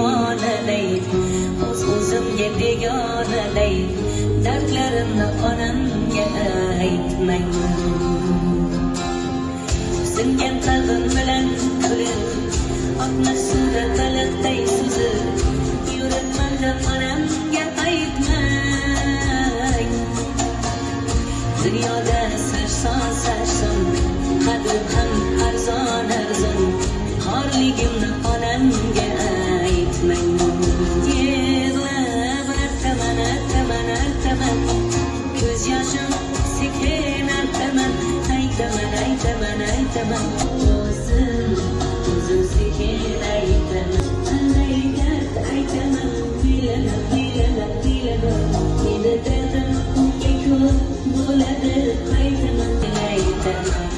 xonadey o'zimga begonaday dardlarimni onamga aytmayman singan qalbim bilan kulib oqma suvda baliqday suzib yuribman deb onamga aytmay dunyoda sarson qadr ham arzon xorligimni onamga aytmayman yig'lab artaman ko'z yoshim sekin artaman aytaman o'zim sekin aytaman qanday dard aytaman kuylanib meni dardim unga ko'p bo'ladi aytaman